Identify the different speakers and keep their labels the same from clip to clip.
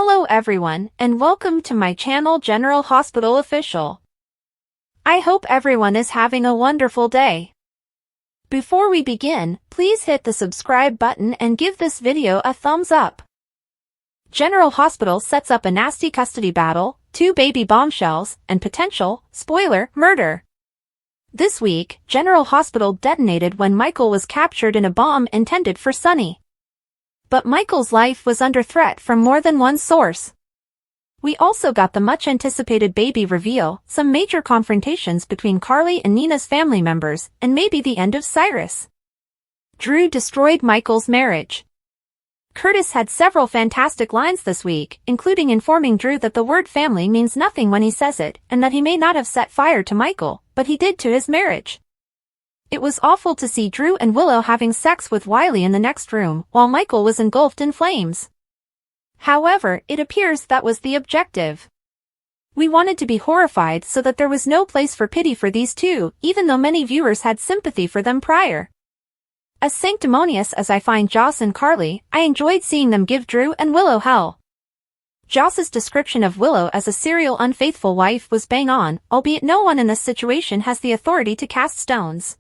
Speaker 1: Hello everyone, and welcome to my channel General Hospital Official. I hope everyone is having a wonderful day. Before we begin, please hit the subscribe button and give this video a thumbs up. General Hospital sets up a nasty custody battle, 2 baby bombshells, and potential, spoiler, murder. This week, General Hospital detonated when Michael was captured in a bomb intended for Sunny. But Michael's life was under threat from more than one source. We also got the much-anticipated baby reveal, some major confrontations between Carly and Nina's family members, and maybe the end of Cyrus. Drew destroyed Michael's marriage. Curtis had several fantastic lines this week, including informing Drew that the word family means nothing when he says it, and that he may not have set fire to Michael, but he did to his marriage. It was awful to see Drew and Willow having sex with Wiley in the next room, while Michael was engulfed in flames. However, it appears that was the objective. We wanted to be horrified so that there was no place for pity for these two, even though many viewers had sympathy for them prior. As sanctimonious as I find Joss and Carly, I enjoyed seeing them give Drew and Willow hell. Joss's description of Willow as a serial unfaithful wife was bang on, albeit no one in this situation has the authority to cast stones.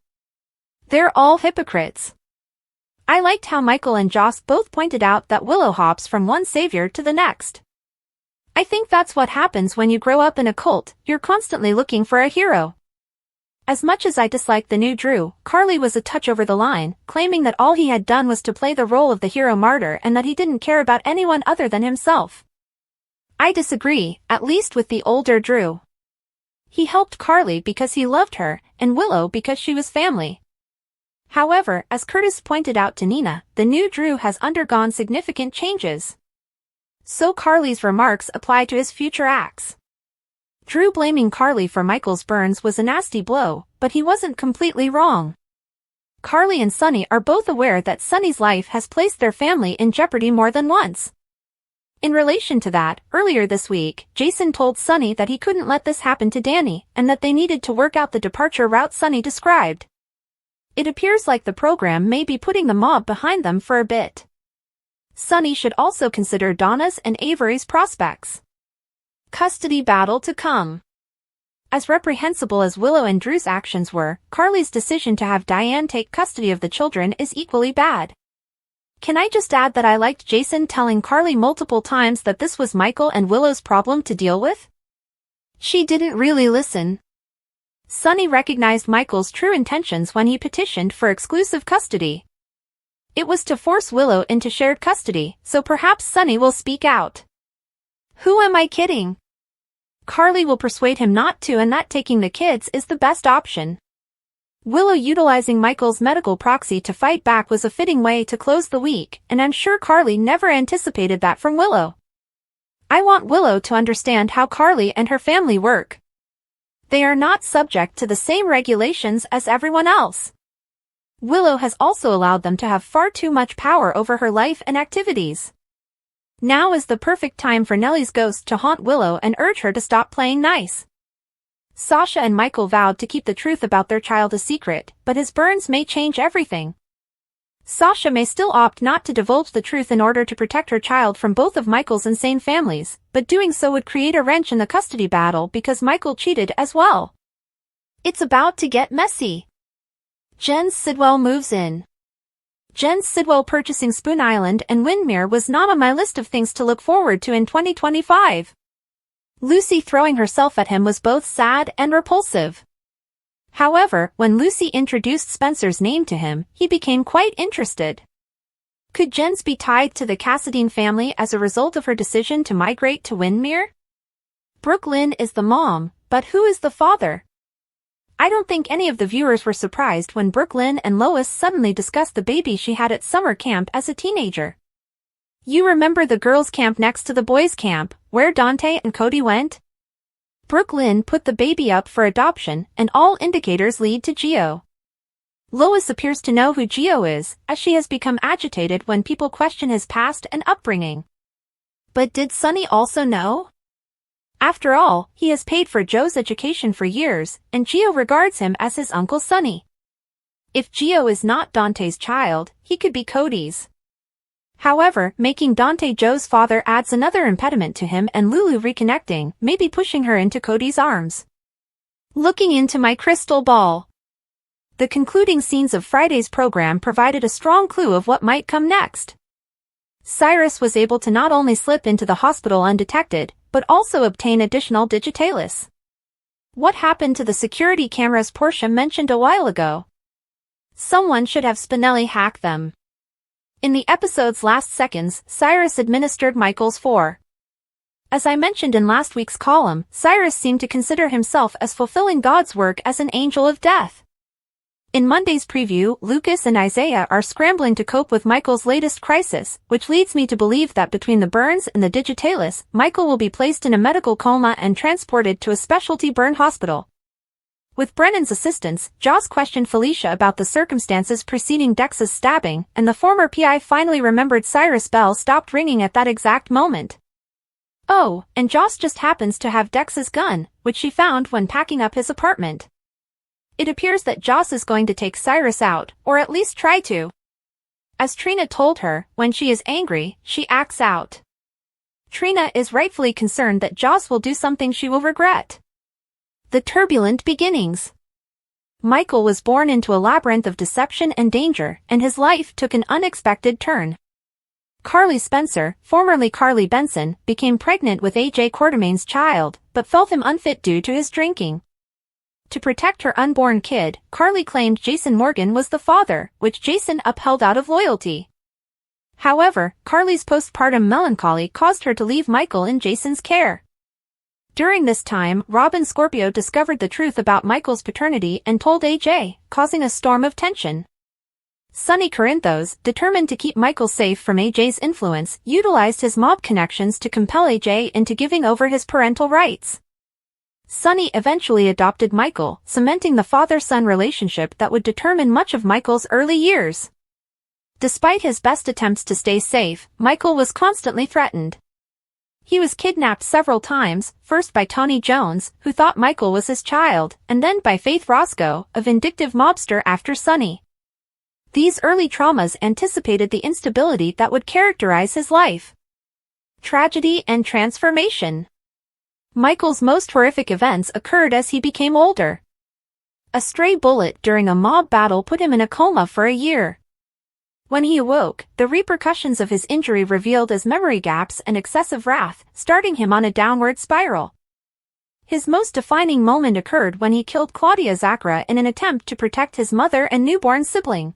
Speaker 1: They're all hypocrites. I liked how Michael and Joss both pointed out that Willow hops from one savior to the next. I think that's what happens when you grow up in a cult, you're constantly looking for a hero. As much as I disliked the new Drew, Carly was a touch over the line, claiming that all he had done was to play the role of the hero martyr and that he didn't care about anyone other than himself. I disagree, at least with the older Drew. He helped Carly because he loved her, and Willow because she was family. However, as Curtis pointed out to Nina, the new Drew has undergone significant changes. So Carly's remarks apply to his future acts. Drew blaming Carly for Michael's burns was a nasty blow, but he wasn't completely wrong. Carly and Sunny are both aware that Sunny's life has placed their family in jeopardy more than once. In relation to that, earlier this week, Jason told Sunny that he couldn't let this happen to Danny, and that they needed to work out the departure route Sunny described. It appears like the program may be putting the mob behind them for a bit. Sunny should also consider Donna's and Avery's prospects. Custody battle to come. As reprehensible as Willow and Drew's actions were, Carly's decision to have Diane take custody of the children is equally bad. Can I just add that I liked Jason telling Carly multiple times that this was Michael and Willow's problem to deal with? She didn't really listen. Sunny recognized Michael's true intentions when he petitioned for exclusive custody. It was to force Willow into shared custody, so perhaps Sunny will speak out. Who am I kidding? Carly will persuade him not to, and that taking the kids is the best option. Willow utilizing Michael's medical proxy to fight back was a fitting way to close the week, and I'm sure Carly never anticipated that from Willow. I want Willow to understand how Carly and her family work. They are not subject to the same regulations as everyone else. Willow has also allowed them to have far too much power over her life and activities. Now is the perfect time for Nellie's ghost to haunt Willow and urge her to stop playing nice. Sasha and Michael vowed to keep the truth about their child a secret, but his burns may change everything. Sasha may still opt not to divulge the truth in order to protect her child from both of Michael's insane families, but doing so would create a wrench in the custody battle because Michael cheated as well. It's about to get messy. Jen Sidwell moves in. Jen Sidwell purchasing Spoon Island and Windmere was not on my list of things to look forward to in 2025. Lucy throwing herself at him was both sad and repulsive. However, when Lucy introduced Spencer's name to him, he became quite interested. Could Jens be tied to the Cassadine family as a result of her decision to migrate to Windmere? Brooklyn is the mom, but who is the father? I don't think any of the viewers were surprised when Brooklyn and Lois suddenly discussed the baby she had at summer camp as a teenager. You remember the girls' camp next to the boys' camp, where Dante and Cody went? Brooklyn put the baby up for adoption, and all indicators lead to Gio. Lois appears to know who Gio is, as she has become agitated when people question his past and upbringing. But did Sunny also know? After all, he has paid for Joe's education for years, and Gio regards him as his Uncle Sunny. If Gio is not Dante's child, he could be Cody's. However, making Dante Joe's father adds another impediment to him and Lulu reconnecting, maybe pushing her into Cody's arms. Looking into my crystal ball. The concluding scenes of Friday's program provided a strong clue of what might come next. Cyrus was able to not only slip into the hospital undetected, but also obtain additional digitalis. What happened to the security cameras Portia mentioned a while ago? Someone should have Spinelli hack them. In the episode's last seconds, Cyrus administered Michael's 4. As I mentioned in last week's column, Cyrus seemed to consider himself as fulfilling God's work as an angel of death. In Monday's preview, Lucas and Isaiah are scrambling to cope with Michael's latest crisis, which leads me to believe that between the burns and the digitalis, Michael will be placed in a medical coma and transported to a specialty burn hospital. With Brennan's assistance, Joss questioned Felicia about the circumstances preceding Dex's stabbing, and the former PI finally remembered Cyrus' bell stopped ringing at that exact moment. Oh, and Joss just happens to have Dex's gun, which she found when packing up his apartment. It appears that Joss is going to take Cyrus out, or at least try to. As Trina told her, when she is angry, she acts out. Trina is rightfully concerned that Joss will do something she will regret. The turbulent beginnings. Michael was born into a labyrinth of deception and danger, and his life took an unexpected turn. Carly Spencer, formerly Carly Benson, became pregnant with A.J. Quartermain's child, but felt him unfit due to his drinking. To protect her unborn kid, Carly claimed Jason Morgan was the father, which Jason upheld out of loyalty. However, Carly's postpartum melancholy caused her to leave Michael in Jason's care. During this time, Robin Scorpio discovered the truth about Michael's paternity and told AJ, causing a storm of tension. Sonny Corinthos, determined to keep Michael safe from AJ's influence, utilized his mob connections to compel AJ into giving over his parental rights. Sonny eventually adopted Michael, cementing the father-son relationship that would determine much of Michael's early years. Despite his best attempts to stay safe, Michael was constantly threatened. He was kidnapped several times, first by Tony Jones, who thought Michael was his child, and then by Faith Roscoe, a vindictive mobster after Sonny. These early traumas anticipated the instability that would characterize his life. Tragedy and transformation. Michael's most horrific events occurred as he became older. A stray bullet during a mob battle put him in a coma for a year. When he awoke, the repercussions of his injury revealed as memory gaps and excessive wrath, starting him on a downward spiral. His most defining moment occurred when he killed Claudia Zacra in an attempt to protect his mother and newborn sibling.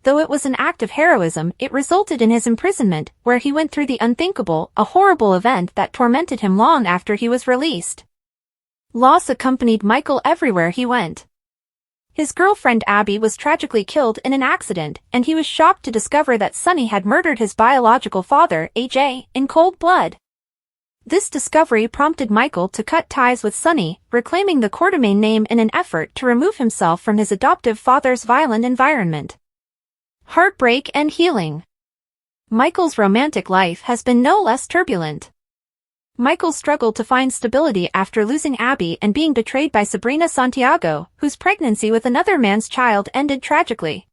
Speaker 1: Though it was an act of heroism, it resulted in his imprisonment, where he went through the unthinkable, a horrible event that tormented him long after he was released. Loss accompanied Michael everywhere he went. His girlfriend Abby was tragically killed in an accident, and he was shocked to discover that Sonny had murdered his biological father, AJ, in cold blood. This discovery prompted Michael to cut ties with Sonny, reclaiming the Quartermain name in an effort to remove himself from his adoptive father's violent environment. Heartbreak and healing. Michael's romantic life has been no less turbulent. Michael struggled to find stability after losing Abby and being betrayed by Sabrina Santiago, whose pregnancy with another man's child ended tragically.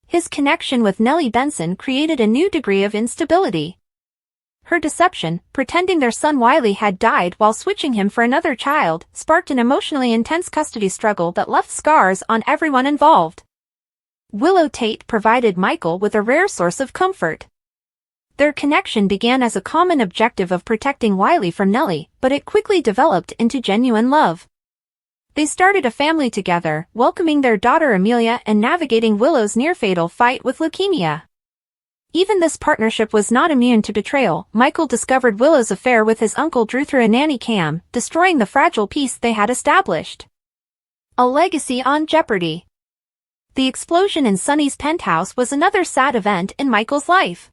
Speaker 1: His connection with Nellie Benson created a new degree of instability. Her deception, pretending their son Wiley had died while switching him for another child, sparked an emotionally intense custody struggle that left scars on everyone involved. Willow Tate provided Michael with a rare source of comfort. Their connection began as a common objective of protecting Wiley from Nellie, but it quickly developed into genuine love. They started a family together, welcoming their daughter Amelia and navigating Willow's near-fatal fight with leukemia. Even this partnership was not immune to betrayal. Michael discovered Willow's affair with his uncle Drew through a nanny cam, destroying the fragile peace they had established. A legacy on jeopardy. The explosion in Sonny's penthouse was another sad event in Michael's life.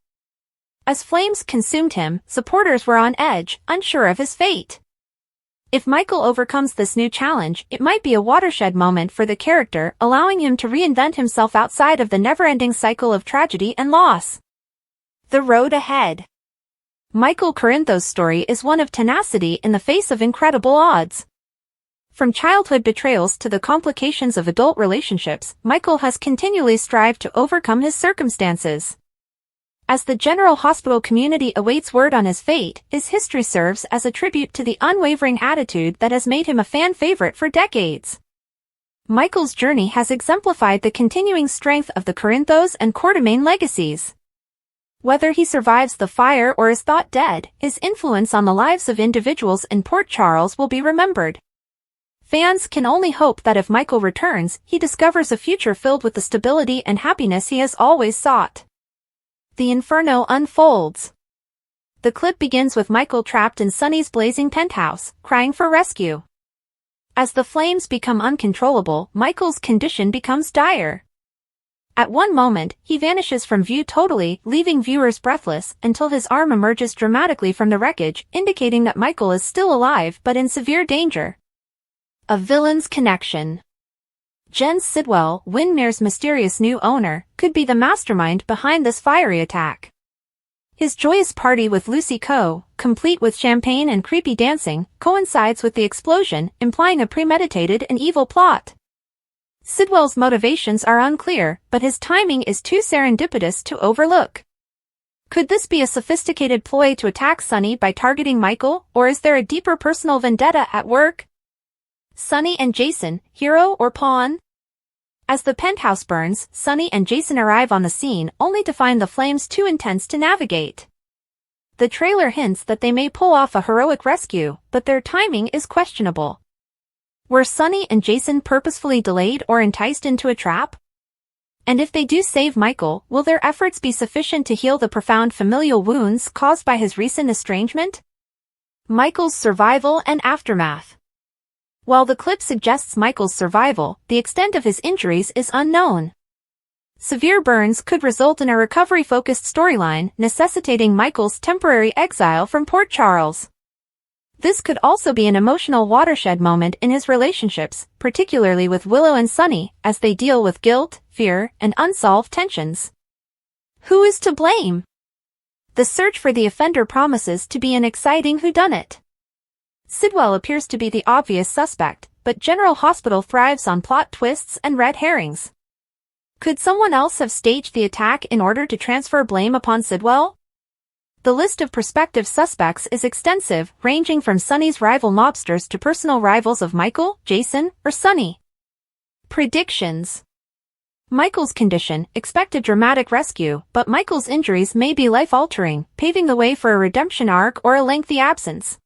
Speaker 1: As flames consumed him, supporters were on edge, unsure of his fate. If Michael overcomes this new challenge, it might be a watershed moment for the character, allowing him to reinvent himself outside of the never-ending cycle of tragedy and loss. The road ahead. Michael Corinthos' story is one of tenacity in the face of incredible odds. From childhood betrayals to the complications of adult relationships, Michael has continually strived to overcome his circumstances. As the General Hospital community awaits word on his fate, his history serves as a tribute to the unwavering attitude that has made him a fan favorite for decades. Michael's journey has exemplified the continuing strength of the Corinthos and Quartermain legacies. Whether he survives the fire or is thought dead, his influence on the lives of individuals in Port Charles will be remembered. Fans can only hope that if Michael returns, he discovers a future filled with the stability and happiness he has always sought. The inferno unfolds. The clip begins with Michael trapped in Sonny's blazing penthouse, crying for rescue. As the flames become uncontrollable, Michael's condition becomes dire. At one moment, he vanishes from view totally, leaving viewers breathless, until his arm emerges dramatically from the wreckage, indicating that Michael is still alive but in severe danger. A villain's connection. Jens Sidwell, Windmere's mysterious new owner, could be the mastermind behind this fiery attack. His joyous party with Lucy Coe, complete with champagne and creepy dancing, coincides with the explosion, implying a premeditated and evil plot. Sidwell's motivations are unclear, but his timing is too serendipitous to overlook. Could this be a sophisticated ploy to attack Sonny by targeting Michael, or is there a deeper personal vendetta at work? Sonny and Jason, hero or pawn? As the penthouse burns, Sonny and Jason arrive on the scene only to find the flames too intense to navigate. The trailer hints that they may pull off a heroic rescue, but their timing is questionable. Were Sonny and Jason purposefully delayed or enticed into a trap? And if they do save Michael, will their efforts be sufficient to heal the profound familial wounds caused by his recent estrangement? Michael's survival and aftermath. While the clip suggests Michael's survival, the extent of his injuries is unknown. Severe burns could result in a recovery-focused storyline, necessitating Michael's temporary exile from Port Charles. This could also be an emotional watershed moment in his relationships, particularly with Willow and Sonny, as they deal with guilt, fear, and unsolved tensions. Who is to blame? The search for the offender promises to be an exciting whodunit. Sidwell appears to be the obvious suspect, but General Hospital thrives on plot twists and red herrings. Could someone else have staged the attack in order to transfer blame upon Sidwell? The list of prospective suspects is extensive, ranging from Sonny's rival mobsters to personal rivals of Michael, Jason, or Sonny. Predictions. Michael's condition, expect a dramatic rescue, but Michael's injuries may be life-altering, paving the way for a redemption arc or a lengthy absence.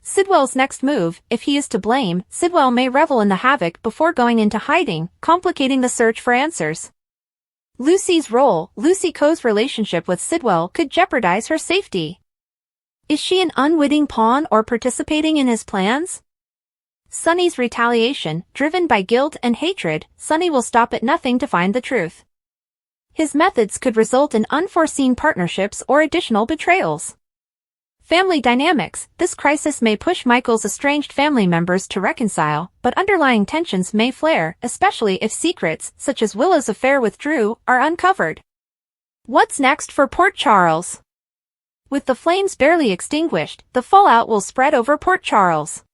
Speaker 1: Sidwell's next move, if he is to blame, Sidwell may revel in the havoc before going into hiding, complicating the search for answers. Lucy's role, Lucy Coe's relationship with Sidwell could jeopardize her safety. Is she an unwitting pawn or participating in his plans? Sonny's retaliation, driven by guilt and hatred, Sonny will stop at nothing to find the truth. His methods could result in unforeseen partnerships or additional betrayals. Family dynamics, this crisis may push Michael's estranged family members to reconcile, but underlying tensions may flare, especially if secrets, such as Willow's affair with Drew, are uncovered. What's next for Port Charles? With the flames barely extinguished, the fallout will spread over Port Charles.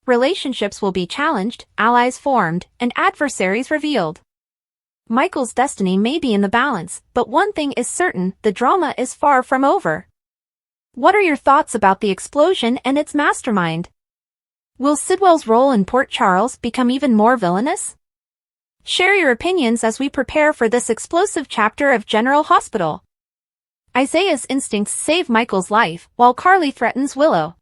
Speaker 1: Relationships will be challenged, allies formed, and adversaries revealed. Michael's destiny may be in the balance, but one thing is certain, the drama is far from over. What are your thoughts about the explosion and its mastermind? Will Sidwell's role in Port Charles become even more villainous? Share your opinions as we prepare for this explosive chapter of General Hospital. Isaiah's instincts save Michael's life, while Carly threatens Willow.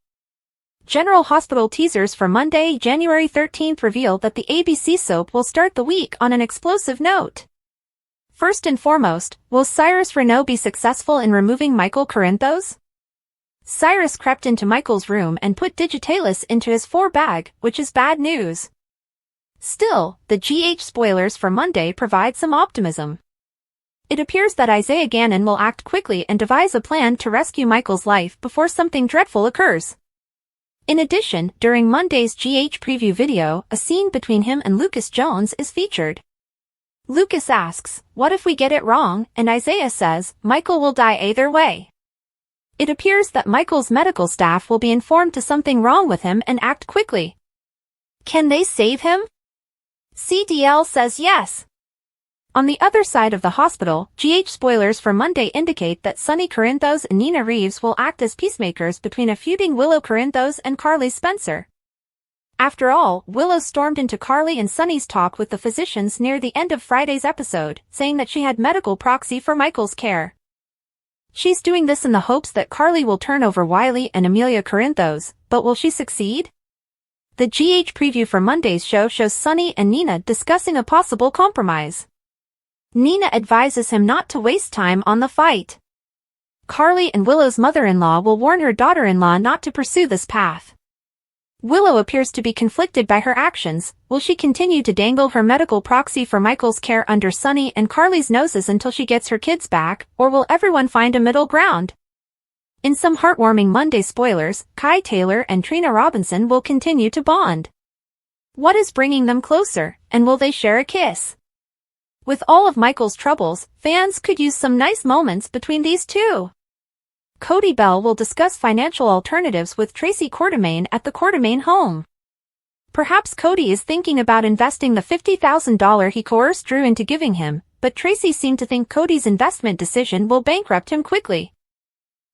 Speaker 1: General Hospital teasers for Monday, January 13th reveal that the ABC soap will start the week on an explosive note. First and foremost, will Cyrus Renaud be successful in removing Michael Corinthos? Cyrus crept into Michael's room and put Digitalis into his bag, which is bad news. Still, the GH spoilers for Monday provide some optimism. It appears that Isaiah Gannon will act quickly and devise a plan to rescue Michael's life before something dreadful occurs. In addition, during Monday's GH preview video, a scene between him and Lucas Jones is featured. Lucas asks, "What if we get it wrong?" and Isaiah says, "Michael will die either way." It appears that Michael's medical staff will be informed to something wrong with him and act quickly. Can they save him? CDL says yes. On the other side of the hospital, spoilers for Monday indicate that Sonny Corinthos and Nina Reeves will act as peacemakers between a feuding Willow Corinthos and Carly Spencer. After all, Willow stormed into Carly and Sonny's talk with the physicians near the end of Friday's episode, saying that she had medical proxy for Michael's care. She's doing this in the hopes that Carly will turn over Wiley and Amelia Corinthos, but will she succeed? The preview for Monday's show shows Sonny and Nina discussing a possible compromise. Nina advises him not to waste time on the fight. Carly and Willow's mother-in-law will warn her daughter-in-law not to pursue this path. Willow appears to be conflicted by her actions. Will she continue to dangle her medical proxy for Michael's care under Sonny and Carly's noses until she gets her kids back, or will everyone find a middle ground? In some heartwarming Monday spoilers, Kai Taylor and Trina Robinson will continue to bond. What is bringing them closer, and will they share a kiss? With all of Michael's troubles, fans could use some nice moments between these two. Cody Bell will discuss financial alternatives with Tracy Quartermaine at the Quartermaine home. Perhaps Cody is thinking about investing the $50,000 he coerced Drew into giving him, but Tracy seemed to think Cody's investment decision will bankrupt him quickly.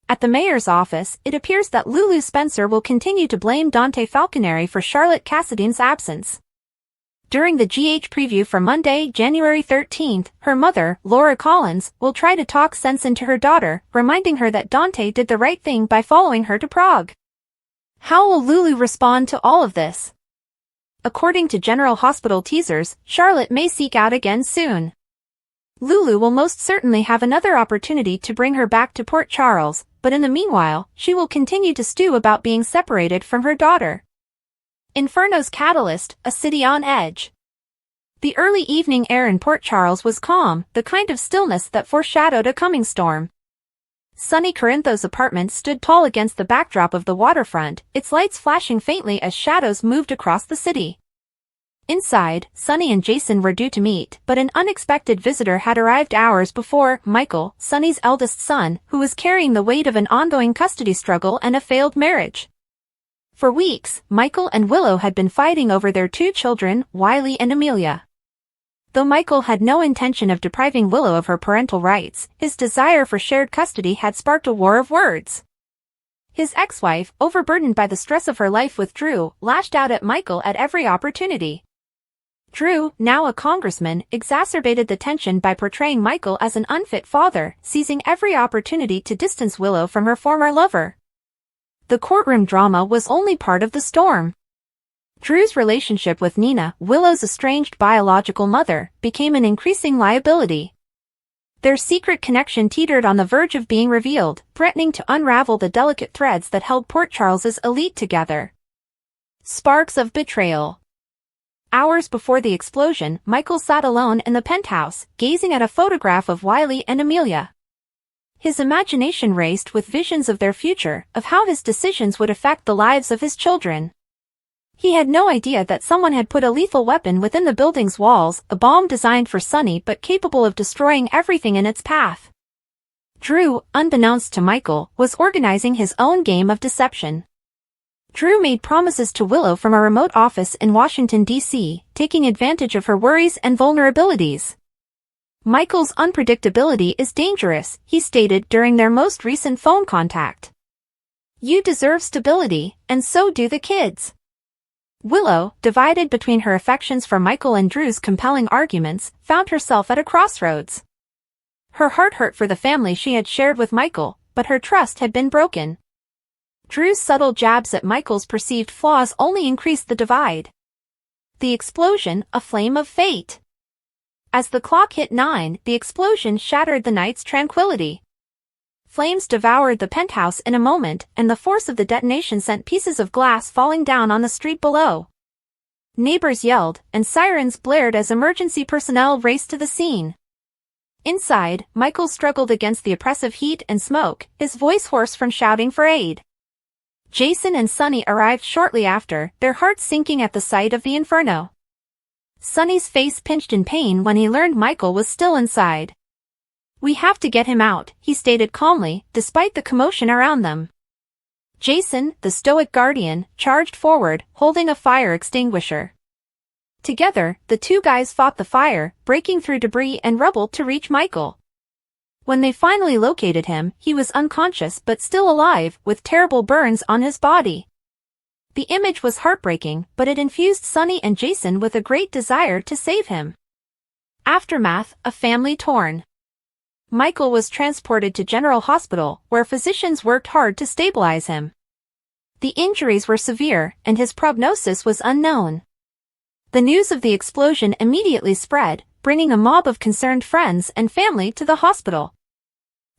Speaker 1: At the mayor's office, it appears that Lulu Spencer will continue to blame Dante Falconeri for Charlotte Cassidy's absence. During the preview for Monday, January 13th, her mother, Laura Collins, will try to talk sense into her daughter, reminding her that Dante did the right thing by following her to Prague. How will Lulu respond to all of this? According to General Hospital teasers, Charlotte may seek out again soon. Lulu will most certainly have another opportunity to bring her back to Port Charles, but in the meanwhile, she will continue to stew about being separated from her daughter. Inferno's catalyst, a city on edge. The early evening air in Port Charles was calm, the kind of stillness that foreshadowed a coming storm. Sonny Corinthos' apartment stood tall against the backdrop of the waterfront, its lights flashing faintly as shadows moved across the city. Inside, Sonny and Jason were due to meet, but an unexpected visitor had arrived hours before: Michael, Sonny's eldest son, who was carrying the weight of an ongoing custody struggle and a failed marriage. For weeks, Michael and Willow had been fighting over their two children, Wiley and Amelia. Though Michael had no intention of depriving Willow of her parental rights, his desire for shared custody had sparked a war of words. His ex-wife, overburdened by the stress of her life with Drew, lashed out at Michael at every opportunity. Drew, now a congressman, exacerbated the tension by portraying Michael as an unfit father, seizing every opportunity to distance Willow from her former lover. The courtroom drama was only part of the storm. Drew's relationship with Nina, Willow's estranged biological mother, became an increasing liability. Their secret connection teetered on the verge of being revealed, threatening to unravel the delicate threads that held Port Charles's elite together. Sparks of betrayal. Hours before the explosion, Michael sat alone in the penthouse, gazing at a photograph of Wiley and Amelia. His imagination raced with visions of their future, of how his decisions would affect the lives of his children. He had no idea that someone had put a lethal weapon within the building's walls, a bomb designed for Sonny but capable of destroying everything in its path. Drew, unbeknownst to Michael, was organizing his own game of deception. Drew made promises to Willow from a remote office in Washington, D.C., taking advantage of her worries and vulnerabilities. Michael's unpredictability is dangerous, he stated during their most recent phone contact. You deserve stability, and so do the kids. Willow, divided between her affections for Michael and Drew's compelling arguments, found herself at a crossroads. Her heart hurt for the family she had shared with Michael, but her trust had been broken. Drew's subtle jabs at Michael's perceived flaws only increased the divide. The explosion, a flame of fate. As the clock hit 9, the explosion shattered the night's tranquility. Flames devoured the penthouse in a moment, and the force of the detonation sent pieces of glass falling down on the street below. Neighbors yelled, and sirens blared as emergency personnel raced to the scene. Inside, Michael struggled against the oppressive heat and smoke, his voice hoarse from shouting for aid. Jason and Sonny arrived shortly after, their hearts sinking at the sight of the inferno. Sonny's face pinched in pain when he learned Michael was still inside. We have to get him out, he stated calmly, despite the commotion around them. Jason, the stoic guardian, charged forward, holding a fire extinguisher. Together, the two guys fought the fire, breaking through debris and rubble to reach Michael. When they finally located him, he was unconscious but still alive, with terrible burns on his body. The image was heartbreaking, but it infused Sunny and Jason with a great desire to save him. Aftermath: a family torn. Michael was transported to General Hospital, where physicians worked hard to stabilize him. The injuries were severe, and his prognosis was unknown. The news of the explosion immediately spread, bringing a mob of concerned friends and family to the hospital.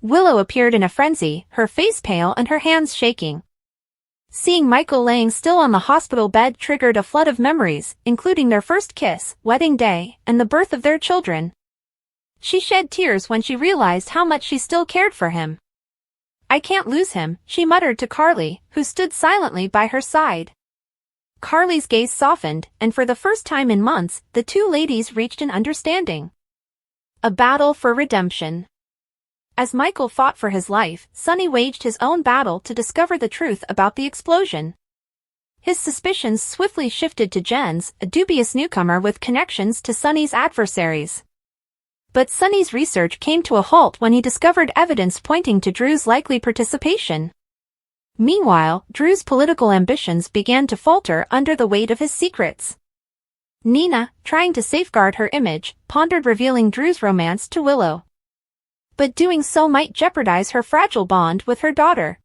Speaker 1: Willow appeared in a frenzy, her face pale and her hands shaking. Seeing Michael laying still on the hospital bed triggered a flood of memories, including their first kiss, wedding day, and the birth of their children. She shed tears when she realized how much she still cared for him. "I can't lose him," she muttered to Carly, who stood silently by her side. Carly's gaze softened, and for the first time in months, the two ladies reached an understanding. A battle for redemption. As Michael fought for his life, Sunny waged his own battle to discover the truth about the explosion. His suspicions swiftly shifted to Jens, a dubious newcomer with connections to Sunny's adversaries. But Sunny's research came to a halt when he discovered evidence pointing to Drew's likely participation. Meanwhile, Drew's political ambitions began to falter under the weight of his secrets. Nina, trying to safeguard her image, pondered revealing Drew's romance to Willow. But doing so might jeopardize her fragile bond with her daughter.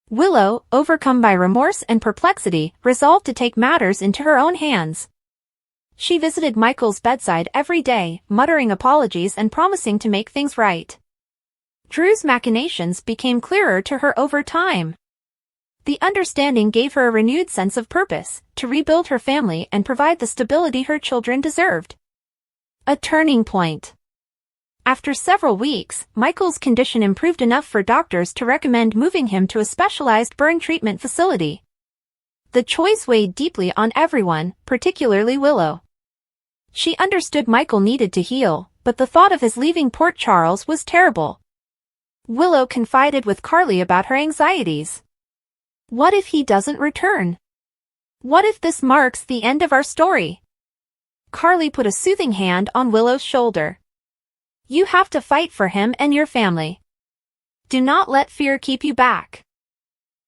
Speaker 1: Willow, overcome by remorse and perplexity, resolved to take matters into her own hands. She visited Michael's bedside every day, muttering apologies and promising to make things right. Drew's machinations became clearer to her over time. The understanding gave her a renewed sense of purpose, to rebuild her family and provide the stability her children deserved. A turning point. After several weeks, Michael's condition improved enough for doctors to recommend moving him to a specialized burn treatment facility. The choice weighed deeply on everyone, particularly Willow. She understood Michael needed to heal, but the thought of his leaving Port Charles was terrible. Willow confided with Carly about her anxieties. "What if he doesn't return? What if this marks the end of our story?" Carly put a soothing hand on Willow's shoulder. "You have to fight for him and your family. Do not let fear keep you back."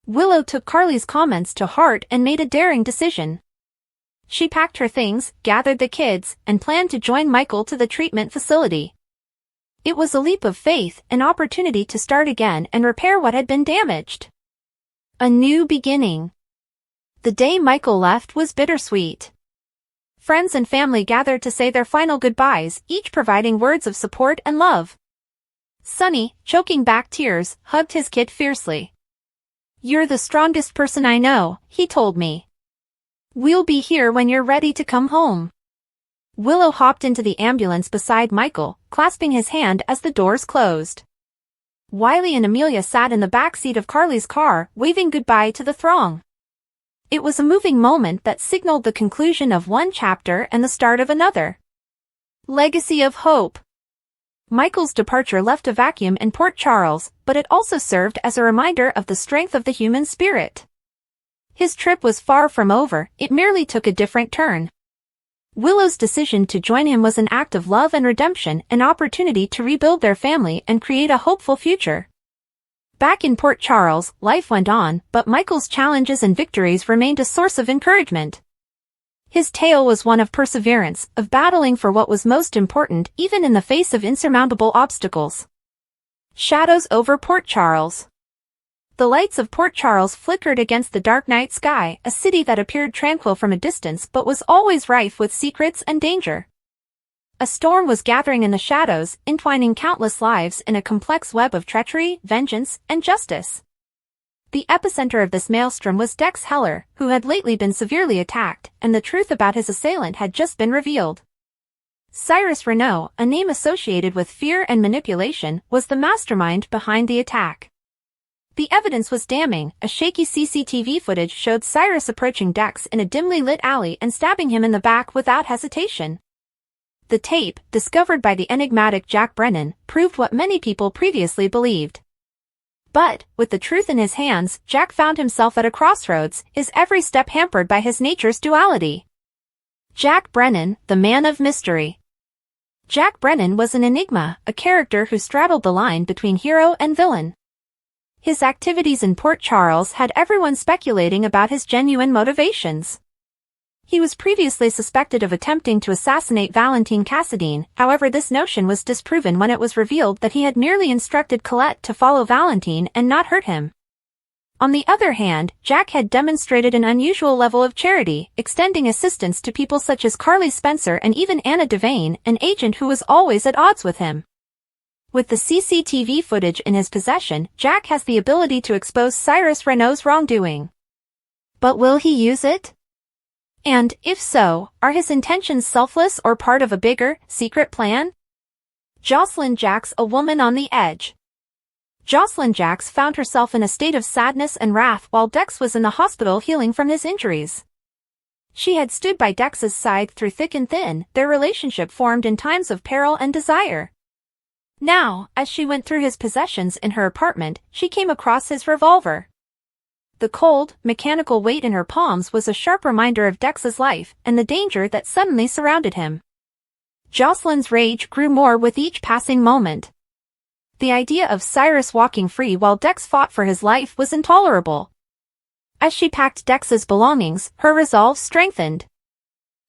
Speaker 1: Willow took Carly's comments to heart and made a daring decision. She packed her things, gathered the kids, and planned to join Michael to the treatment facility. It was a leap of faith, an opportunity to start again and repair what had been damaged. A new beginning. The day Michael left was bittersweet. Friends and family gathered to say their final goodbyes, each providing words of support and love. Sunny, choking back tears, hugged his kid fiercely. "You're the strongest person I know," he told me. "We'll be here when you're ready to come home." Willow hopped into the ambulance beside Michael, clasping his hand as the doors closed. Wiley and Amelia sat in the back seat of Carly's car, waving goodbye to the throng. It was a moving moment that signaled the conclusion of one chapter and the start of another. Legacy of Hope. Michael's departure left a vacuum in Port Charles, but it also served as a reminder of the strength of the human spirit. His trip was far from over, it merely took a different turn. Willow's decision to join him was an act of love and redemption, an opportunity to rebuild their family and create a hopeful future. Back in Port Charles, life went on, but Michael's challenges and victories remained a source of encouragement. His tale was one of perseverance, of battling for what was most important even in the face of insurmountable obstacles. Shadows over Port Charles. The lights of Port Charles flickered against the dark night sky, a city that appeared tranquil from a distance but was always rife with secrets and danger. A storm was gathering in the shadows, entwining countless lives in a complex web of treachery, vengeance, and justice. The epicenter of this maelstrom was Dex Heller, who had lately been severely attacked, and the truth about his assailant had just been revealed. Cyrus Renault, a name associated with fear and manipulation, was the mastermind behind the attack. The evidence was damning. A shaky CCTV footage showed Cyrus approaching Dex in a dimly lit alley and stabbing him in the back without hesitation. The tape, discovered by the enigmatic Jack Brennan, proved what many people previously believed. But, with the truth in his hands, Jack found himself at a crossroads, his every step hampered by his nature's duality. Jack Brennan, the man of mystery. Jack Brennan was an enigma, a character who straddled the line between hero and villain. His activities in Port Charles had everyone speculating about his genuine motivations. He was previously suspected of attempting to assassinate Valentine Cassadine, however this notion was disproven when it was revealed that he had merely instructed Colette to follow Valentine and not hurt him. On the other hand, Jack had demonstrated an unusual level of charity, extending assistance to people such as Carly Spencer and even Anna Devane, an agent who was always at odds with him. With the CCTV footage in his possession, Jack has the ability to expose Cyrus Renault's wrongdoing. But will he use it? And, if so, are his intentions selfless or part of a bigger, secret plan? Jocelyn Jacks, a woman on the edge. Jocelyn Jacks found herself in a state of sadness and wrath while Dex was in the hospital healing from his injuries. She had stood by Dex's side through thick and thin, their relationship formed in times of peril and desire. Now, as she went through his possessions in her apartment, she came across his revolver. The cold, mechanical weight in her palms was a sharp reminder of Dex's life and the danger that suddenly surrounded him. Jocelyn's rage grew more with each passing moment. The idea of Cyrus walking free while Dex fought for his life was intolerable. As she packed Dex's belongings, her resolve strengthened.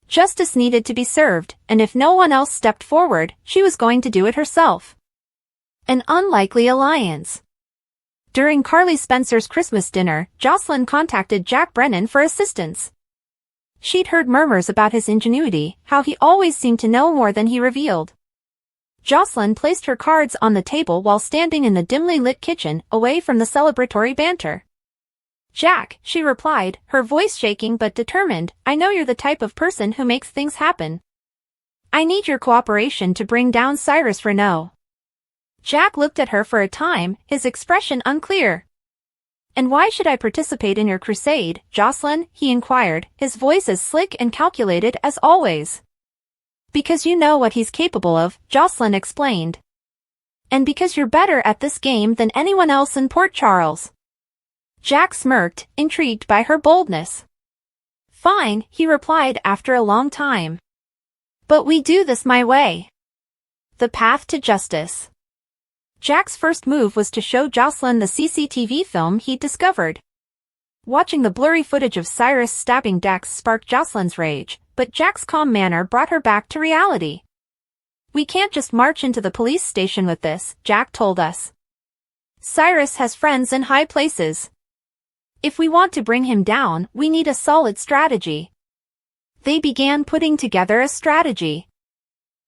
Speaker 1: Justice needed to be served, and if no one else stepped forward, she was going to do it herself. An unlikely alliance. During Carly Spencer's Christmas dinner, Jocelyn contacted Jack Brennan for assistance. She'd heard murmurs about his ingenuity, how he always seemed to know more than he revealed. Jocelyn placed her cards on the table while standing in the dimly lit kitchen, away from the celebratory banter. "Jack," she replied, her voice shaking but determined, "I know you're the type of person who makes things happen. I need your cooperation to bring down Cyrus Renault." Jack looked at her for a time, his expression unclear. "And why should I participate in your crusade, Jocelyn?" he inquired, his voice as slick and calculated as always. "Because you know what he's capable of," Jocelyn explained. "And because you're better at this game than anyone else in Port Charles." Jack smirked, intrigued by her boldness. "Fine," he replied after a long time. "But we do this my way. The path to justice." Jack's first move was to show Jocelyn the CCTV film he'd discovered. Watching the blurry footage of Cyrus stabbing Dex sparked Jocelyn's rage, but Jack's calm manner brought her back to reality. "We can't just march into the police station with this," Jack told us. "Cyrus has friends in high places. If we want to bring him down, we need a solid strategy." They began putting together a strategy.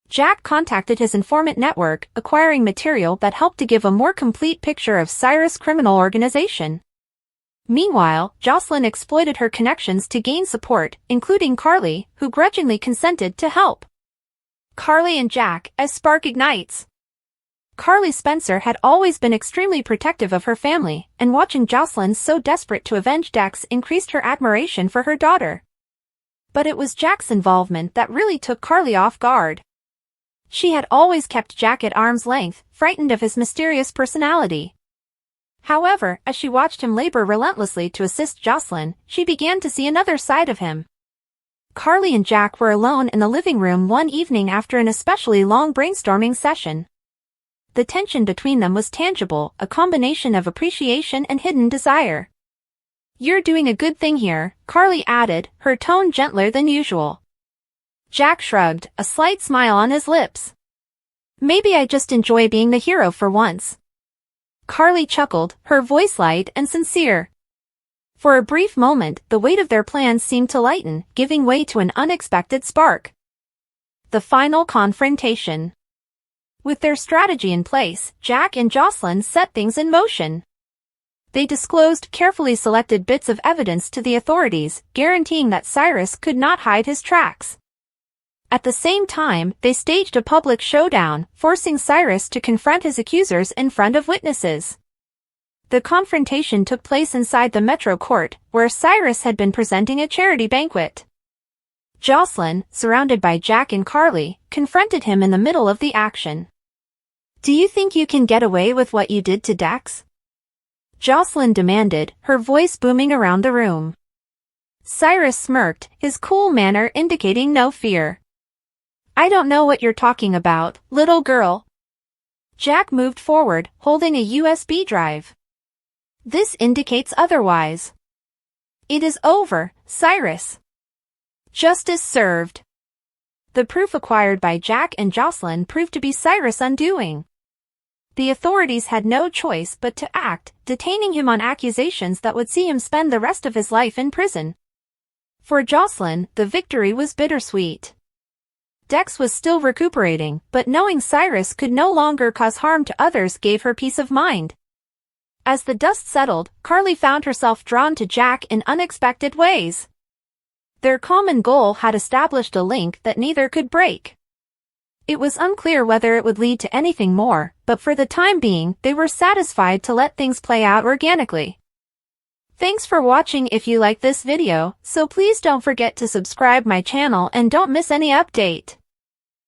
Speaker 1: Jack contacted his informant network, acquiring material that helped to give a more complete picture of Cyrus' criminal organization. Meanwhile, Jocelyn exploited her connections to gain support, including Carly, who grudgingly consented to help. Carly and Jack, as spark ignites. Carly Spencer had always been extremely protective of her family, and watching Jocelyn so desperate to avenge Dex increased her admiration for her daughter. But it was Jack's involvement that really took Carly off guard. She had always kept Jack at arm's length, frightened of his mysterious personality. However, as she watched him labor relentlessly to assist Jocelyn, she began to see another side of him. Carly and Jack were alone in the living room one evening after an especially long brainstorming session. The tension between them was tangible, a combination of appreciation and hidden desire. "You're doing a good thing here," Carly added, her tone gentler than usual. Jack shrugged, a slight smile on his lips. "Maybe I just enjoy being the hero for once." Carly chuckled, her voice light and sincere. For a brief moment, the weight of their plans seemed to lighten, giving way to an unexpected spark. The final confrontation. With their strategy in place, Jack and Jocelyn set things in motion. They disclosed carefully selected bits of evidence to the authorities, guaranteeing that Cyrus could not hide his tracks. At the same time, they staged a public showdown, forcing Cyrus to confront his accusers in front of witnesses. The confrontation took place inside the Metro Court, where Cyrus had been presenting a charity banquet. Jocelyn, surrounded by Jack and Carly, confronted him in the middle of the action. "Do you think you can get away with what you did to Dex?" Jocelyn demanded, her voice booming around the room. Cyrus smirked, his cool manner indicating no fear. I don't know what you're talking about, little girl. Jack moved forward, holding a USB drive. This indicates otherwise. It is over, Cyrus. Justice served. The proof acquired by Jack and Jocelyn proved to be Cyrus' undoing. The authorities had no choice but to act, detaining him on accusations that would see him spend the rest of his life in prison. For Jocelyn, the victory was bittersweet. Dex was still recuperating, but knowing Cyrus could no longer cause harm to others gave her peace of mind. As the dust settled, Carly found herself drawn to Jack in unexpected ways. Their common goal had established a link that neither could break. It was unclear whether it would lead to anything more, but for the time being, they were satisfied to let things play out organically. Thanks for watching. If you like this video, so please don't forget to subscribe my channel and don't miss any update.